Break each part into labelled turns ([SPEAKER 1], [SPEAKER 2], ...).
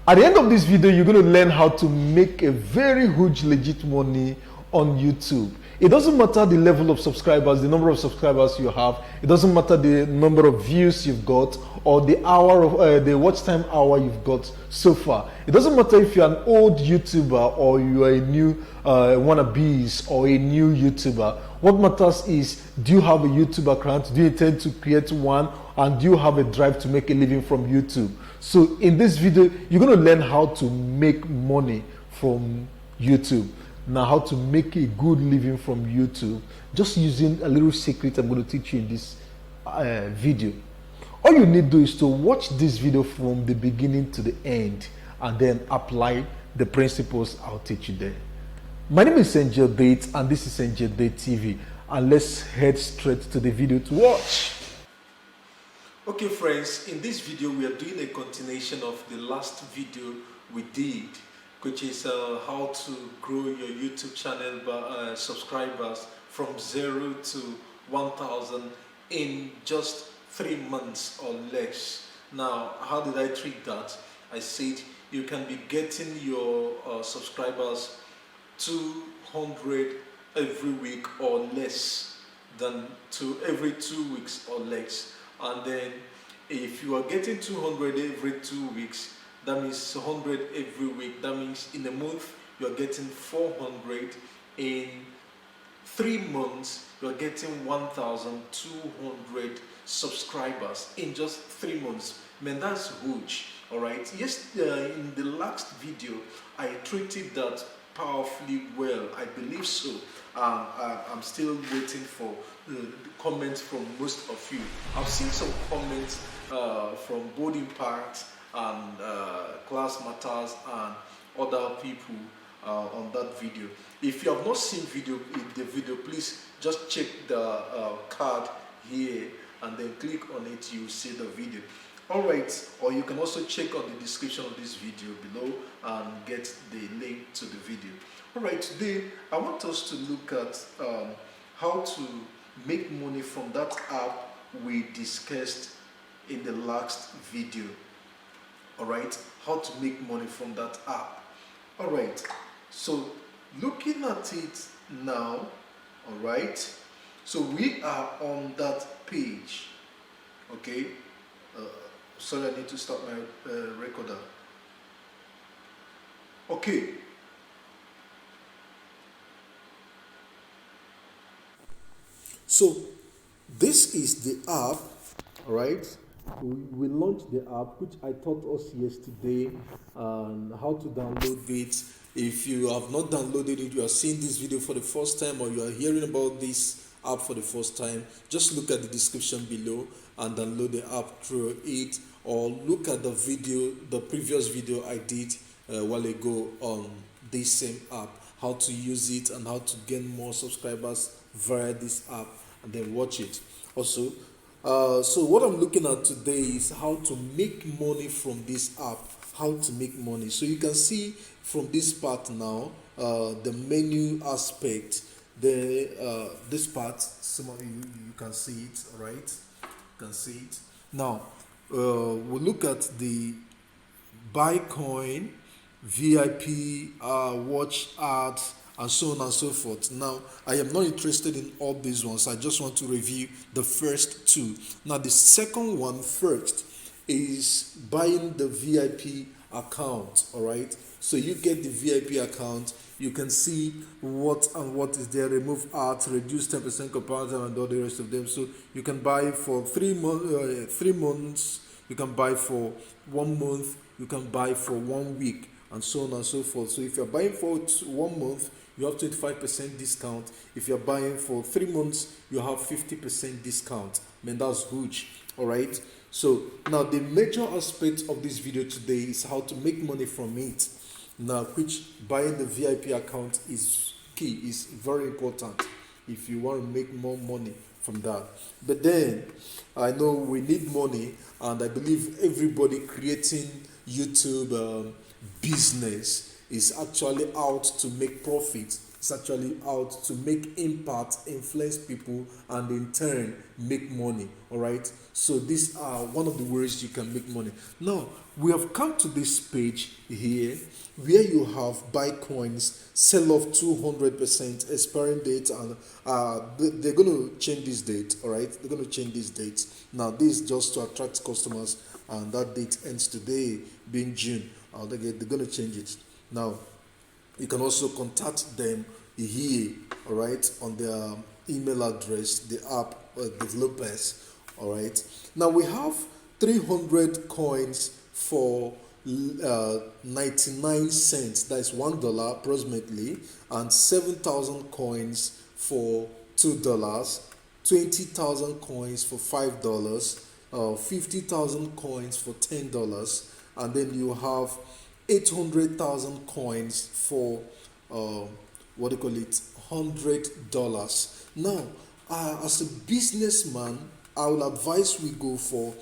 [SPEAKER 1] At the end of this video, you're going to learn how to make a very huge legit money on YouTube. It doesn't matter the level of subscribers, the number of subscribers you have. It doesn't matter the number of views you've got or the hour of the watch time hour you've got so far. It doesn't matter if you're an old YouTuber or you are a new wannabes or a new YouTuber. What matters is, do you have a YouTube account? Do you intend to create one? And do you have a drive to make a living from YouTube? So in this video, you're going to learn how to make money from YouTube. Now, how to make a good living from YouTube, just using a little secret I'm going to teach you in this video. All you need to do is to watch this video from the beginning to the end and then apply the principles I'll teach you there. My name is Angel Date and this is Angel Date TV, and let's head straight to the video to watch. Okay friends, in this video we are doing a continuation of the last video we did, which is how to grow your YouTube channel by subscribers from 0 to 1,000 in just 3 months or less. Now, how did I treat that? I said you can be getting your subscribers 200 every week or less than every 2 weeks or less. And then if you are getting 200 every 2 weeks, that means 100 every week. That means in a month you are getting 400. In 3 months you are getting 1,200 subscribers in just 3 months. Man, that's huge. All right. Yes, in the last video I treated that powerfully well. I believe so. I'm still waiting for comments from most of you. I've seen some comments from Bold Impact and Class Matters and other people on that video. If you have not seen the video, please just check the card here and then click on it. You will see the video. Alright, or you can also check on the description of this video below and get the link to the video. Alright, today I want us to look at how to make money from that app we discussed in the last video. Alright, how to make money from that app. Alright, so looking at it now, alright, so we are on that page. Okay, sorry, I need to start my recorder. Okay. So this is the app, all right? We launched the app, which I taught us yesterday, and how to download it. If you have not downloaded it, you are seeing this video for the first time, or you are hearing about this app for the first time, just look at the description below and download the app through it, or look at the video, the previous video I did a while ago on this same app, how to use it and how to gain more subscribers via this app, and then watch it. Also, so what I'm looking at today is how to make money from this app, how to make money. So you can see from this part now, the menu aspect, this part, some of you can see it, right? You can see it. Now, we'll look at the buy coin, VIP, watch ads, and so on and so forth. Now, I am not interested in all these ones. I just want to review the first two. Now, the second one first is buying the VIP account, all right? So you get the VIP account. You can see what is there, remove ads, reduce 10% comparison, and all the rest of them. So you can buy for 3 months, you can buy for 1 month, you can buy for 1 week, and so on and so forth. So if you're buying for 1 month, you have 25% discount. If you're buying for 3 months, you have 50% discount. Man, that's huge. All right. So now the major aspect of this video today is how to make money from it. Now, which buying the VIP account is key, is very important if you want to make more money from that. But then I know we need money, and I believe everybody creating YouTube business is actually out to make profit. It's actually out to make impact, influence people, and in turn make money. All right. So these are one of the ways you can make money. Now we have come to this page here where you have buy coins, sell off 200%, expiring date, and they're going to change this date. All right. They're going to change this date. Now this is just to attract customers, and that date ends today, being June. They're going to change it now. You can also contact them here, all right, on their email address, the app developers, all right. Now we have 300 coins for 99 cents, that's $1 approximately, and 7,000 coins for $2, 20,000 coins for $5, 50,000 coins for $10, and then you have 800,000 coins for what do you call it, $100. Now, as a businessman, I will advise we go for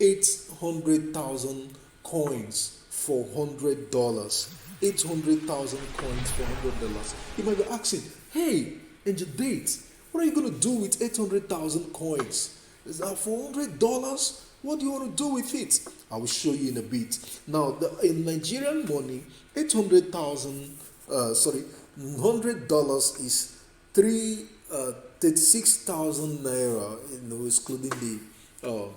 [SPEAKER 1] 800,000 coins for $100. 800,000 coins for $100. You might be asking, hey, Angel Date, what are you going to do with 800,000 coins? Is that for $100? What do you want to do with it? I will show you in a bit. Now, in Nigerian money, 800,000, $100 is 36,000 naira, excluding the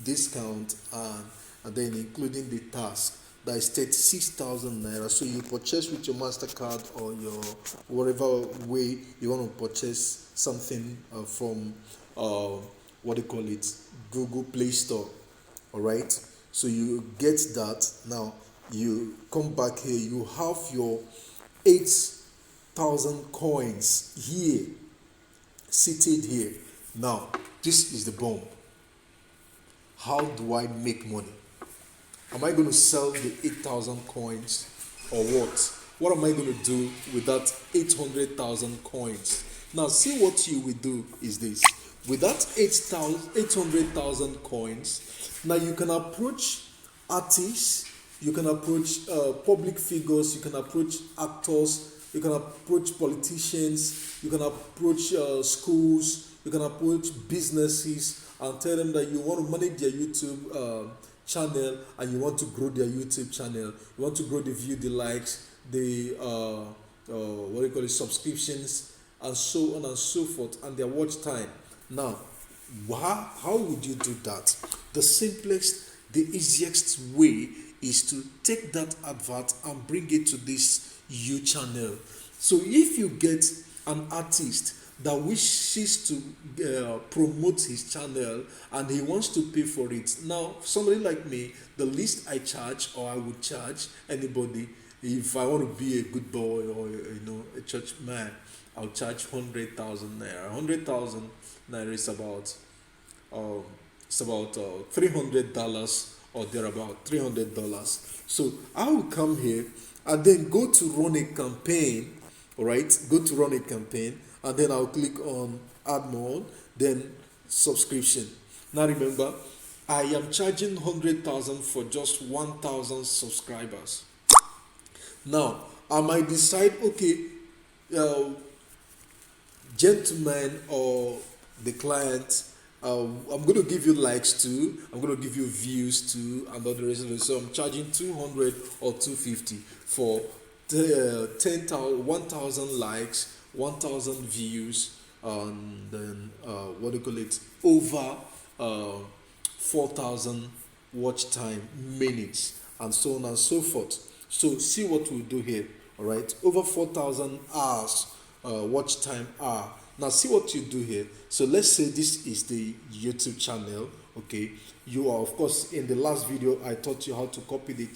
[SPEAKER 1] discount and then including the tax. That is 36,000 naira. So you purchase with your MasterCard or your whatever way you want to purchase something from what do you call it, Google Play Store. All right. So you get that. Now you come back here. You have your 8,000 coins here, seated here. Now this is the bomb. How do I make money? Am I going to sell the 8,000 coins or what? What am I going to do with that 800,000 coins? Now, see what you will do is this. With that 800,000 coins, now you can approach artists, you can approach public figures, you can approach actors, you can approach politicians, you can approach schools, you can approach businesses and tell them that you want to manage their YouTube channel and you want to grow their YouTube channel. You want to grow the view, the likes, the what do you call it, subscriptions, and so on and so forth, and their watch time. Now, how would you do that? The simplest, the easiest way is to take that advert and bring it to this YouTube channel. So if you get an artist that wishes to promote his channel and he wants to pay for it. Now, somebody like me, the least I charge, or I would charge anybody, if I want to be a good boy or a church man, I'll charge 100,000 naira. 100,000 naira is about $300 or thereabout, $300. So I will come here and then go to run a campaign. All right, go to run a campaign, and then I'll click on add more, then subscription. Now remember, I am charging 100,000 for just 1,000 subscribers. Now I might decide, okay, gentleman or the client, I'm going to give you likes too, I'm going to give you views too, and all the rest of it. So I'm charging 200 or 250 for 10,000, 1,000 likes, 1,000 views, and then what do you call it, over 4,000 watch time minutes, and so on and so forth. So see what we'll do here. All right, over 4,000 hours watch time hour. Now see what you do here. So let's say this is the YouTube channel. Okay, you are, of course, in the last video I taught you how to copy the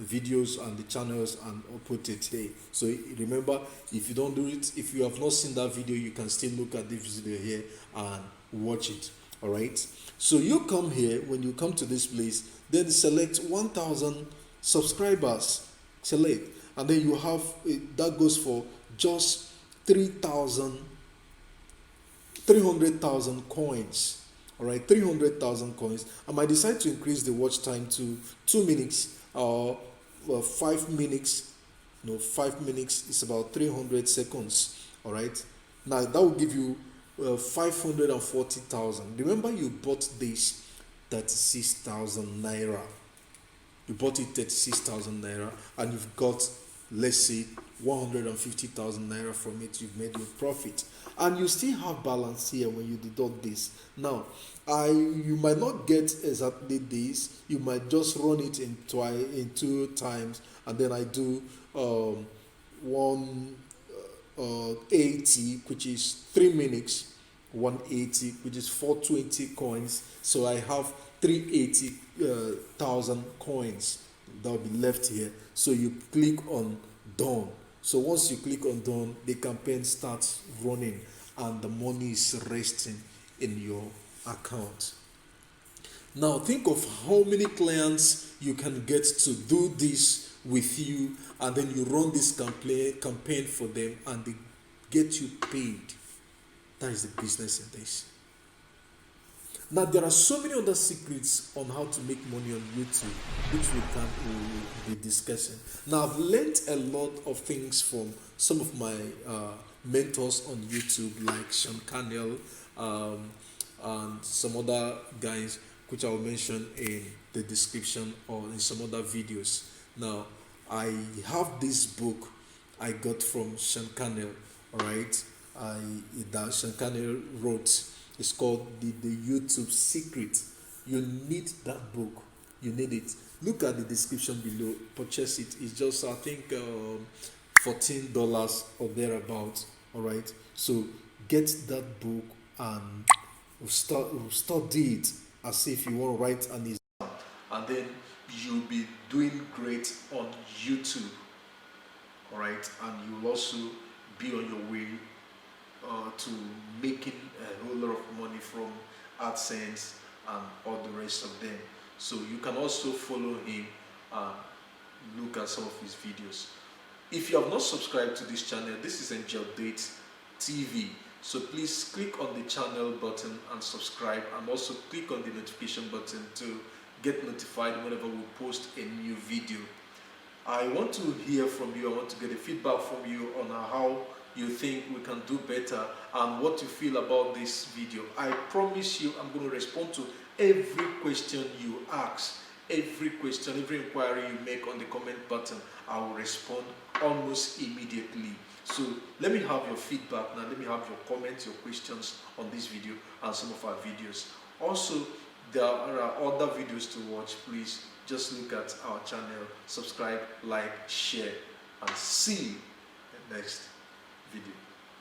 [SPEAKER 1] videos and the channels and put it here. So remember, if you don't do it, if you have not seen that video, you can still look at this video here and watch it. All right, so you come here. When you come to this place, then select 1,000 subscribers, select, and then you have that goes for just 300,000 coins. All right, 300,000 coins. I might decide to increase the watch time to 2 minutes or 5 minutes
[SPEAKER 2] 5 minutes is about 300 seconds. All right, now that will give you 540,000. Remember, you bought this 36,000 naira. You bought it 36,000 naira, and you've got, let's say, 150,000 naira from it. You've made your profit, and you still have balance here when you deduct this. Now, you might not get exactly this. You might just run it in 2 times, and then I do one 80, which is 3 minutes, 180, which is 420 coins. So I have 380,000 coins that will be left here. So you click on done. So once you click on done, the campaign starts running and the money is resting in your account. Now think of how many clients you can get to do this with you, and then you run this campaign for them and they get you paid. That is the business in this. Now there are so many other secrets on how to make money on YouTube, which we will be discussing. Now I've learned a lot of things from some of my mentors on YouTube, like Sean Cannell, and some other guys, which I'll mention in the description or in some other videos. Now, I have this book I got from Sean Cannell, alright? That Sean Cannell wrote. It's called the YouTube Secret. You need that book. You need it. Look at the description below. Purchase it. It's just, I think, $14 or thereabout. Alright? So get that book and study it as if you want to write an exam, and then you'll be doing great on YouTube. All right, and you'll also be on your way to making a whole lot of money from AdSense and all the rest of them. So you can also follow him and look at some of his videos. If you have not subscribed to this channel, this is Angel Date TV. So please click on the channel button and subscribe, and also click on the notification button to get notified whenever we post a new video. I want to hear from you. I want to get a feedback from you on how you think we can do better and what you feel about this video. I promise you I'm going to respond to every question you ask, every question, every inquiry you make on the comment button. I will respond almost immediately. So let me have your feedback now. Let me have your comments, your questions on this video and some of our videos. Also, there are other videos to watch. Please just look at our channel, subscribe, like, share, and see you in the next video.